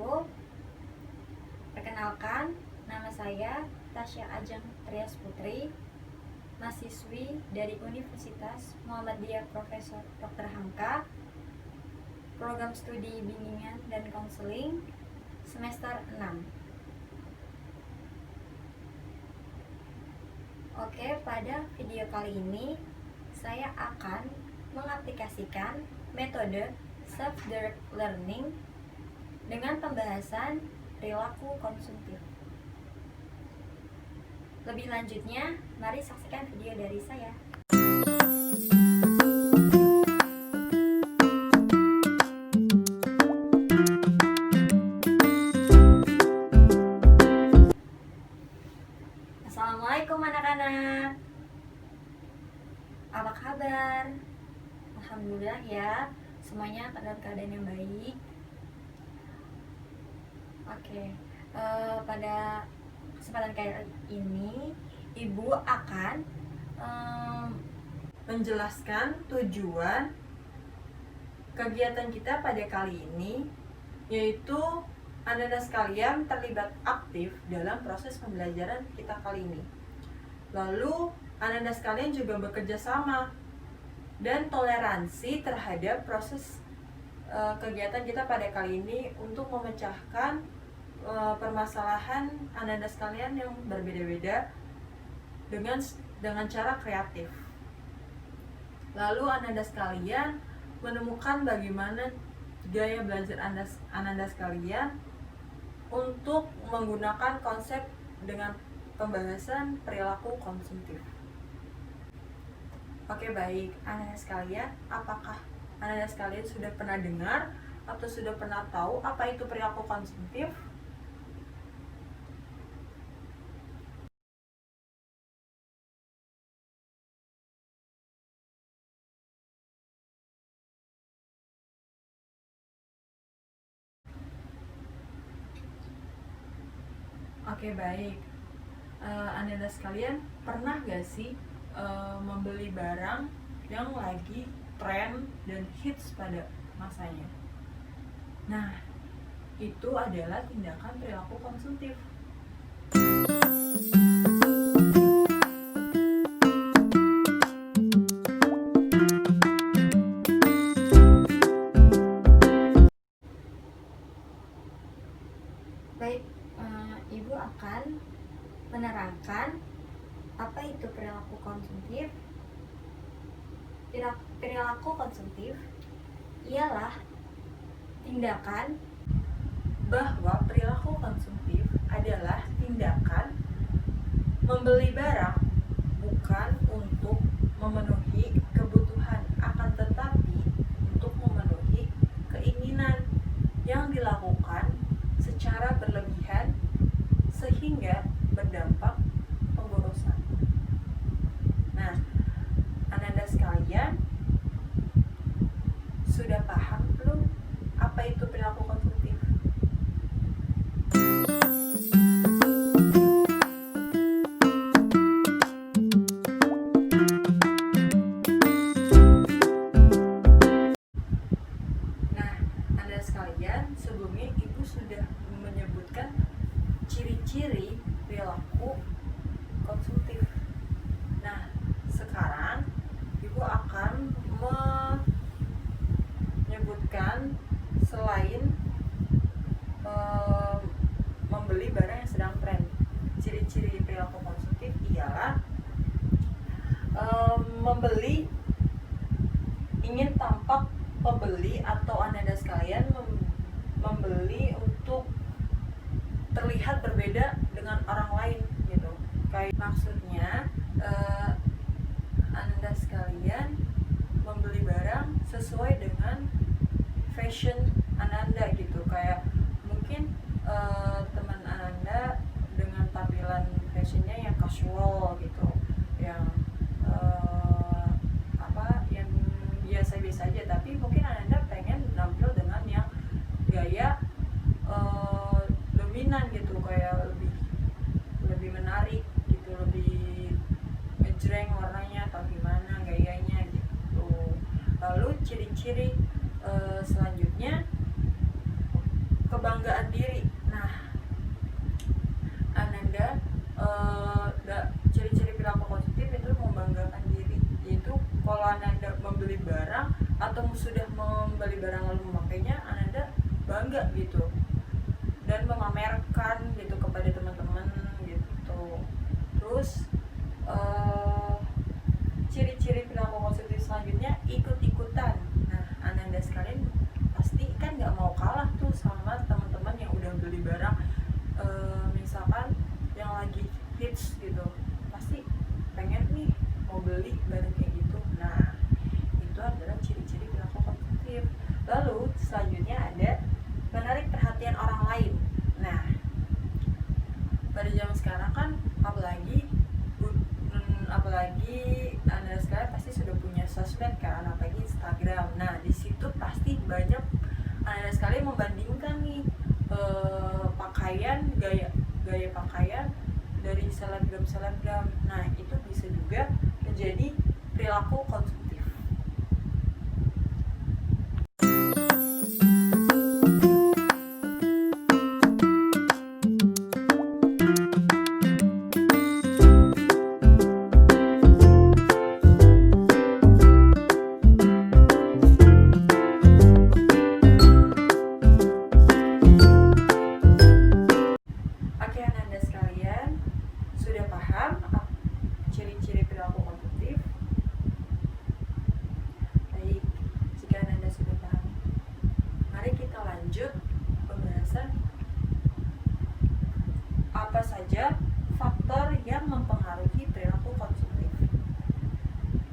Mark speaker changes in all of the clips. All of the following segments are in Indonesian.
Speaker 1: wabarakatuh. Perkenalkan, nama saya Tasya Ajeng Trias Putri, mahasiswi dari Universitas Muhammadiyah Profesor Dr. Hamka, program studi bimbingan dan konseling semester 6. Oke, pada video kali ini saya akan mengaplikasikan metode self-directed learning dengan pembahasan perilaku konsumtif. Lebih lanjutnya, mari saksikan video dari saya. Assalamualaikum anak-anak. Apa kabar? Alhamdulillah ya, semuanya dalam keadaan yang baik. Oke, pada kesempatan kali ini Ibu akan
Speaker 2: menjelaskan tujuan kegiatan kita pada kali ini, yaitu Anda sekalian terlibat aktif dalam proses pembelajaran kita kali ini. Lalu Anda sekalian juga bekerja sama dan toleransi terhadap proses kegiatan kita pada kali ini untuk memecahkan permasalahan Anda sekalian yang berbeda-beda dengan cara kreatif. Lalu Anda sekalian menemukan bagaimana gaya belajar Anda sekalian untuk menggunakan konsep dengan pembahasan perilaku konsumtif. Oke, baik, Anda sekalian, apakah Anda sekalian sudah pernah dengar atau sudah pernah tahu apa itu perilaku konsumtif? Oke, baik. Anda sekalian pernah gak sih membeli barang yang lagi tren dan hits pada masanya? Nah, itu adalah tindakan perilaku konsumtif.
Speaker 1: Baik, Ibu akan menerangkan apa itu perilaku konsumtif. Perilaku konsumtif ialah tindakan
Speaker 2: Bahwa perilaku konsumtif adalah tindakan membeli barang bukan untuk memenuhi kebutuhan, akan tetapi untuk memenuhi keinginan yang dilakukan secara berlebihan sehingga berdampak pemborosan. Nah, Anda sekalian sudah paham belum apa itu perilaku konsumtif? Nah, Anda sekalian, sebelumnya Ibu sudah menyebutkan ciri-ciri perilaku konsumtif. Nah, sekarang Ibu akan menyebutkan selain membeli barang yang sedang tren. Ciri-ciri perilaku konsumtif ialah ingin tampak pembeli atau Anda sekalian membeli untuk terlihat berbeda dengan orang lain gitu. Kayak maksudnya Anda sekalian membeli barang sesuai dengan fashion Anda gitu. Kayak mungkin teman Anda dengan tampilan fashionnya yang casual gitu, yang yang biasa-biasa aja, tapi mungkin Anda pengen tampil dengan yang gaya dominan gitu, kayak lebih menarik gitu, lebih ngejreng warnanya atau gimana gayanya gitu. Lalu ciri-ciri selanjutnya kebanggaan diri. Nah, Ananda ciri-ciri perilaku positif itu membanggakan diri, yaitu kalau Ananda membeli barang atau sudah membeli barang lalu memakainya, Ananda bangga gitu dan memamerkan gitu kepada teman-teman gitu. Terus ciri-ciri perilaku positif selanjutnya ikut-ikutan. Nah, Ananda sekalian pasti kan nggak mau kalah tuh sama teman-teman yang udah beli barang, misalkan yang lagi hits gitu, pasti pengen nih mau beli barang kayak gitu. Nah, itu adalah ciri-ciri perilaku positif. Lalu selanjutnya ada menarik perhatian orang lain. Nah, pada zaman sekarang kan apalagi Anda sekarang pasti sudah punya sosmed kan, apalagi Instagram. Nah, di situ pasti banyak Anda sekalian membandingkan nih pakaian, gaya pakaian dari selebgram. Nah, itu bisa juga menjadi perilaku konsumtif. Ciri-ciri perilaku konsumtif. Baik, jika Anda sudah paham, mari kita lanjut pembahasan apa saja faktor yang mempengaruhi perilaku konsumtif.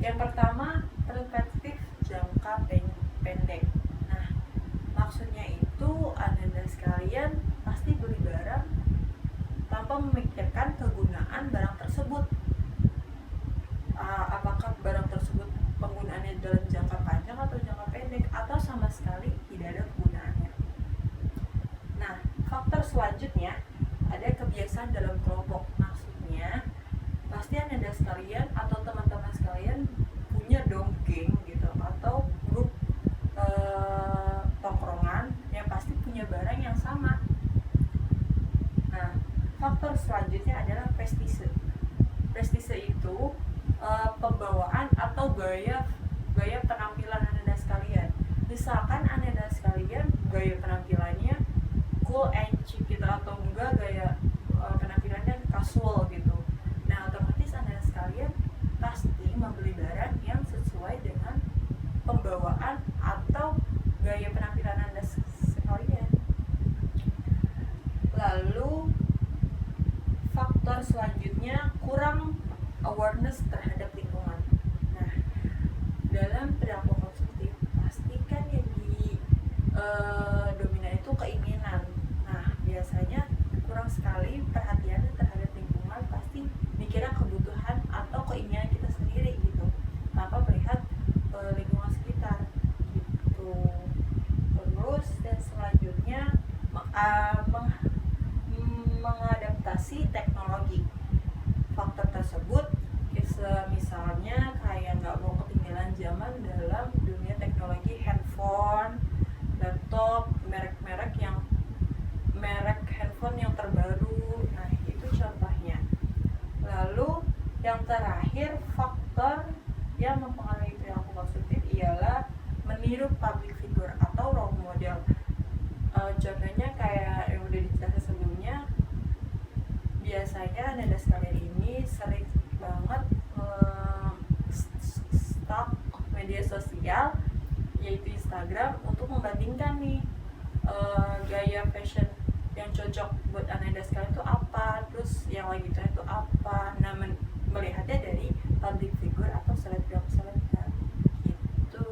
Speaker 2: Yang pertama, perspektif jangka pendek. Nah, maksudnya itu Anda sekalian pasti beli barang tanpa memikirkan kegunaan barang tersebut. Apakah barang tersebut penggunaannya dalam jangka panjang atau jangka pendek, atau sama sekali tidak ada kegunaannya. Nah, faktor selanjutnya ada kebiasaan dalam kelompok. Maksudnya pasti Anda sekalian atau teman-teman sekalian punya dong geng gitu, atau grup tongkrongan yang pasti punya barang yang sama. Nah, faktor selanjutnya adalah prestise. Prestise itu pembawaan atau gaya penampilan Anda sekalian. Misalkan Anda sekalian gaya penampilannya cool and chic gitu, atau enggak gaya penampilannya casual gitu. Nah, otomatis Anda sekalian pasti membeli barang yang sesuai dengan pembawaan atau gaya penampilan Anda sekalian. Lalu faktor selanjutnya kurang awareness terhadap lingkungan. Nah, dalam perilaku konsumtif pastikan yang dominan itu keinginan. Nah, biasanya kurang sekali perhatian terhadap lingkungan, pasti mikirnya kebutuhan atau keinginan kita sendiri gitu, tanpa melihat lingkungan sekitar gitu. Terus dan selanjutnya mengadaptasi teknologi. Faktor tersebut misalnya kayak nggak mau ketinggalan zaman dalam dunia teknologi, handphone, laptop, merek handphone yang terbaru. Nah, itu contohnya. Lalu yang terakhir, faktor yang mempengaruhi perilaku konsumtif ialah meniru public figure atau role model. Contohnya kayak yang udah dijelaskan sebelumnya, biasanya Anda sekalian ini sering banget stalk media sosial, yaitu Instagram, untuk membandingkan nih gaya fashion yang cocok buat Anda sekalian itu apa, terus yang lagi tren itu apa. Nah, melihatnya dari public figure atau selebgram gitu.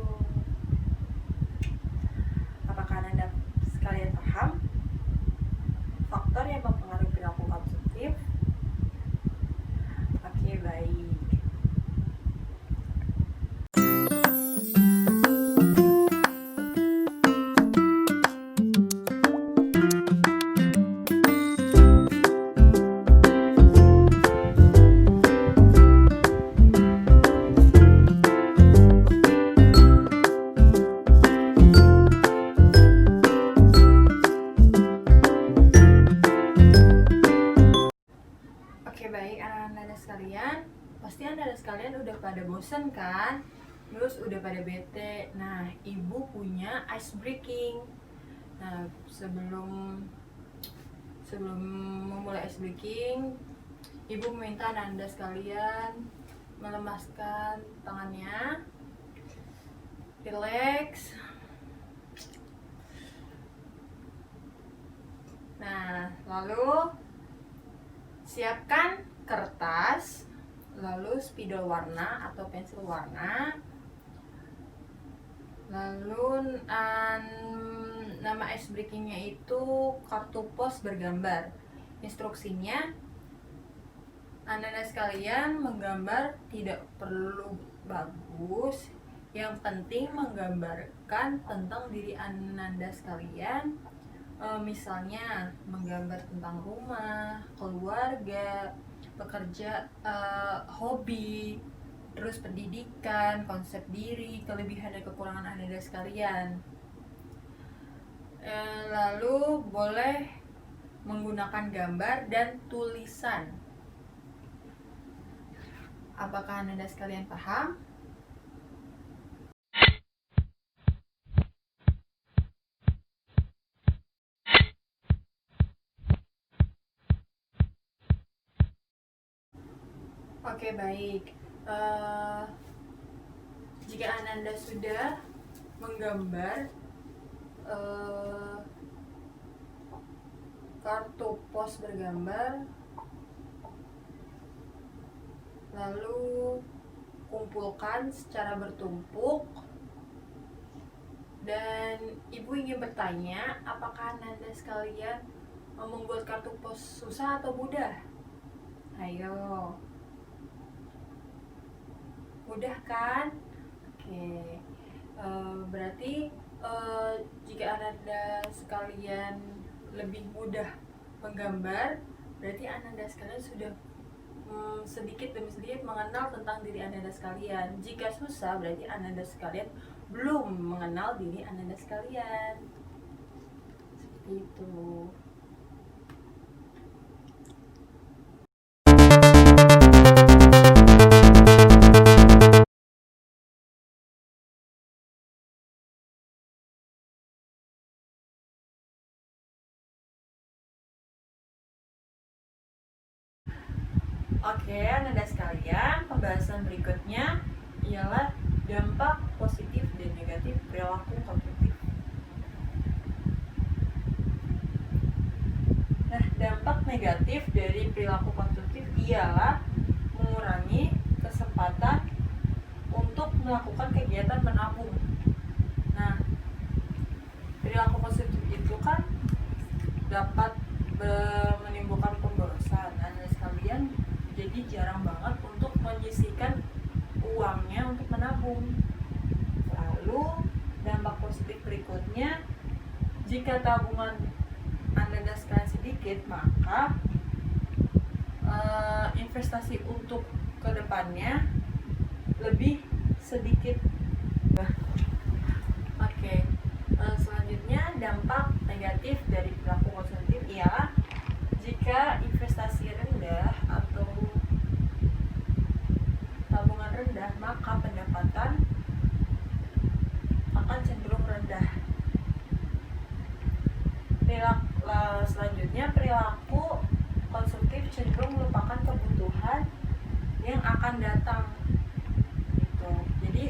Speaker 2: Apakah Anda sekalian paham faktor yang mempengaruhi perilaku konsumtif? Oke, baik. sekalian udah pada bosen kan, terus udah pada bete. Nah, ibu punya ice breaking. Nah, sebelum memulai ice breaking, ibu meminta Anda sekalian melemaskan tangannya, relax. Nah, lalu siapkan kertas, lalu spidol warna atau pensil warna, lalu nama ice breakingnya itu kartu pos bergambar. Instruksinya, Anda sekalian menggambar tidak perlu bagus, yang penting menggambarkan tentang diri Anda sekalian. Misalnya menggambar tentang rumah, keluarga, pekerja, hobi, terus pendidikan, konsep diri, kelebihan dan kekurangan Anda sekalian. Lalu boleh menggunakan gambar dan tulisan. Apakah Anda sekalian paham? Oke, baik. Jika Anda sudah menggambar kartu pos bergambar, lalu kumpulkan secara bertumpuk, dan ibu ingin bertanya, apakah Anda sekalian membuat kartu pos susah atau mudah? Ayo, mudah kan? Oke, berarti jika Anda sekalian lebih mudah menggambar, berarti Anda sekalian sudah sedikit demi sedikit mengenal tentang diri Anda sekalian. Jika susah, berarti Anda sekalian belum mengenal diri Anda sekalian. Seperti itu. Oke, Anda sekalian, pembahasan berikutnya ialah dampak positif dan negatif perilaku kognitif. Nah, dampak negatif dari perilaku kognitif ialah mengurangi kesempatan untuk melakukan kegiatan menabung. Nah, perilaku positif itu kan dapat menimbulkan pemborosan. Anda sekalian jadi jarang banget untuk menyisihkan uangnya untuk menabung. Lalu dampak positif berikutnya, jika tabungan Anda sekalian sedikit, maka investasi untuk kedepannya lebih sedikit. Oke, selanjutnya dampak negatif dari perilaku konsumtif ialah jika investasi rendah atau tabungan rendah, maka pendapatan akan cenderung rendah. Selanjutnya, perilaku konsumtif cenderung melupakan kebutuhan yang akan datang. Gitu. Jadi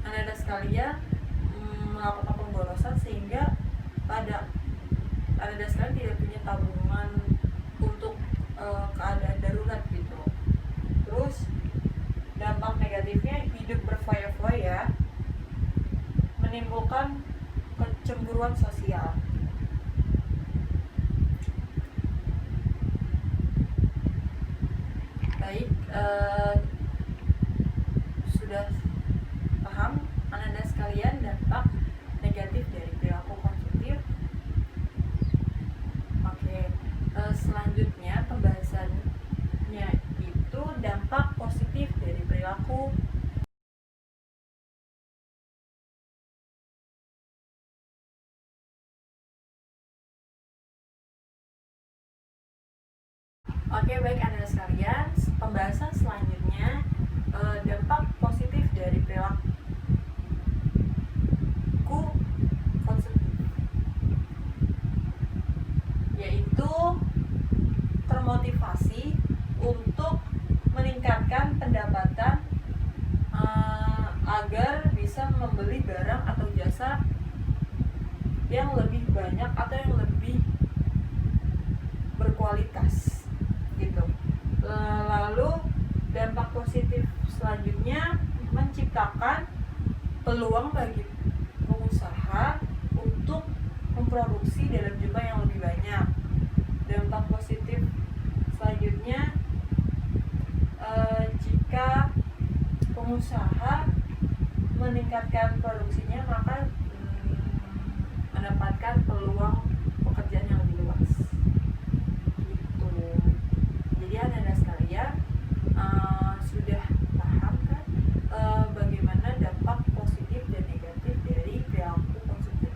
Speaker 2: Anda sekalian melakukan pemborosan sehingga pada Anda sekalian tidak punya tabungan untuk keadaan darurat gitu. Terus dampak negatifnya hidup berfoya-foya, menimbulkan kecemburuan sosial. Baik, sudah paham Anda sekalian dampak negatif dari perilaku konsumtif? Oke, selanjutnya pembahasannya itu dampak positif dari perilaku. Oke, baik anak-anak sekalian, pembahasan selanjutnya dampak positif dari perilaku konsumtif, yaitu termotivasi untuk meningkatkan pendapatan agar bisa membeli barang atau jasa yang lebih banyak atau yang lebih berkualitas gitu. Lalu dampak positif selanjutnya menciptakan peluang bagi pengusaha untuk memproduksi dalam jumlah yang lebih banyak. Dampak positif selanjutnya, jika pengusaha meningkatkan produksinya, maka mendapatkan peluang pekerjaan yang lebih luas gitu. Jadi anak-anak sekalian, sudah paham kan bagaimana dampak positif dan negatif dari perilaku konsumtif.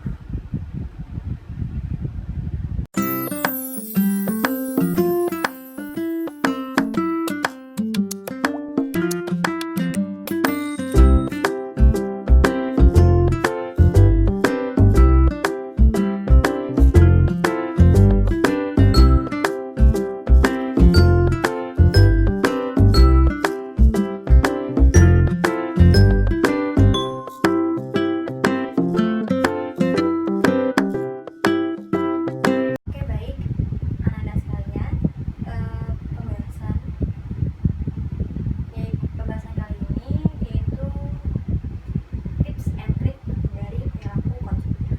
Speaker 1: Oke, baik anak-anak sekalian, pembahasan kali ini yaitu tips and trick dari perilaku konsumtif.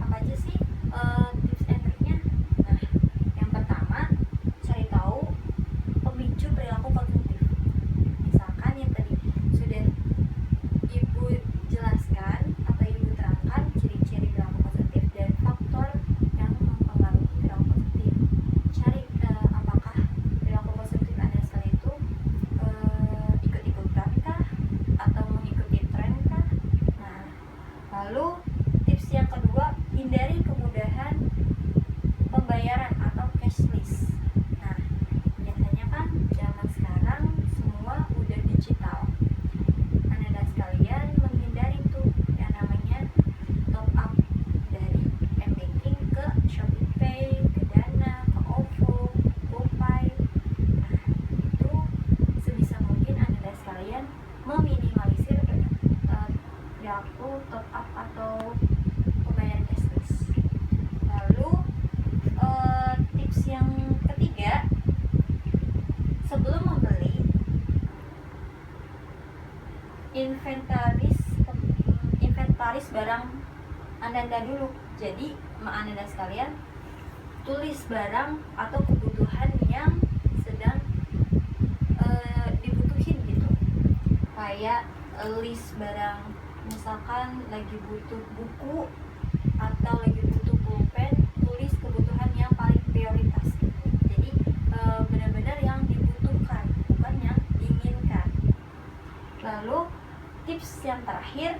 Speaker 1: Apa aja sih tips and triknya? Nah, yang pertama, cari tahu pemicu perilaku konsumtif. Misalkan yang tadi sudah Ibu jelaskan atau Ibu terangkan ciri-ciri perilaku konsumtif dan faktor yang mempengaruhi perilaku konsumtif. Cari apakah perilaku konsumtif Anda sekali itu ikut-ikutan kah atau mengikuti tren kah? Nah, lalu tips yang kedua, hindari kemudahan pembayaran atau cashless. Nah, biasanya kan zaman sekarang semua udah digital. Anak-anak sekalian menghindari tuh yang namanya top up dari m-banking ke Shopee Pay, ke Dana, ke OVO, GoPay. Nah, itu sebisa mungkin anak-anak sekalian meminimalisir perilaku top up atau pembayaran cashless. Lalu tips yang ketiga, sebelum membeli, inventaris barang Anda dulu. Jadi Anda sekalian tulis barang atau kebutuhan yang sedang dibutuhin gitu. Kayak list barang, misalkan lagi butuh buku atau lagi butuh pulpen, tulis kebutuhan yang paling prioritas gitu. Jadi benar-benar yang dibutuhkan, bukan yang diinginkan. Lalu tips yang terakhir,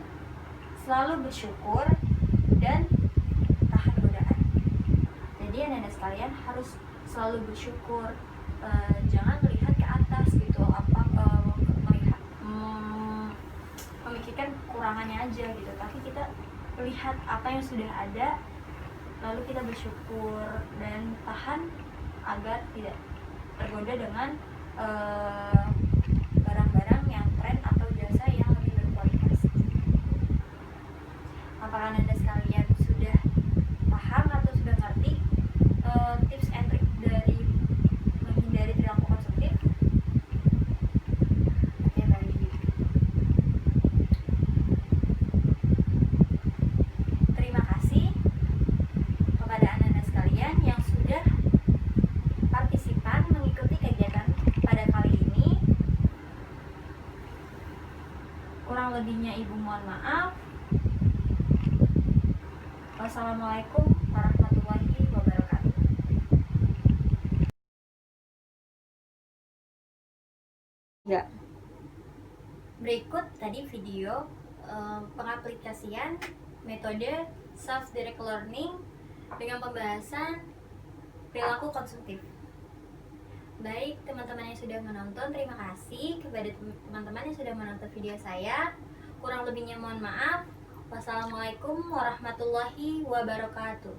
Speaker 1: selalu bersyukur dan tahan godaan. Jadi anak-anak sekalian harus selalu bersyukur, jangan melihat ke atas gitu, melihat memikirkan kekurangannya aja gitu, tapi kita lihat apa yang sudah ada, lalu kita bersyukur dan tahan agar tidak tergoda dengan barang-barang yang tren atau jasa yang lebih berkualitas. Apakah Anda sekalian sudah paham atau sudah ngerti tips and trick dari menghindari perilaku konsumtif? Oke, baik. Terima kasih kepada anak-anak sekalian yang sudah partisipan mengikuti kegiatan pada kali ini. Kurang lebihnya Ibu mohon maaf. Wassalamualaikum warahmatullahi wabarakatuh. Ya. Berikut tadi video pengaplikasian metode self-direct learning dengan pembahasan perilaku konsumtif. Baik, teman-teman yang sudah menonton, terima kasih kepada teman-teman yang sudah menonton video saya. Kurang lebihnya mohon maaf. Wassalamualaikum warahmatullahi wabarakatuh.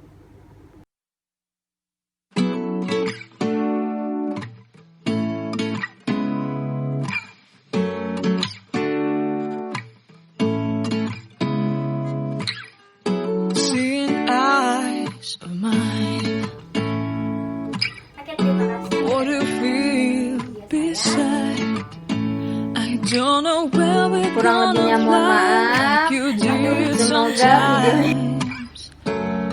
Speaker 3: Seeing eyes of mine,
Speaker 1: Oke, terima kasih.
Speaker 3: what you feel beside. I don't know where we're
Speaker 1: Kurang lebihnya
Speaker 3: gonna
Speaker 1: mohon
Speaker 3: fly
Speaker 1: maaf.
Speaker 3: like you
Speaker 1: Aduh,
Speaker 3: did
Speaker 1: semoga videonya
Speaker 3: sometimes.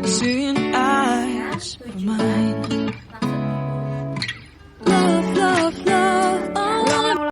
Speaker 3: Seeing eyes of mine.
Speaker 1: maksudnya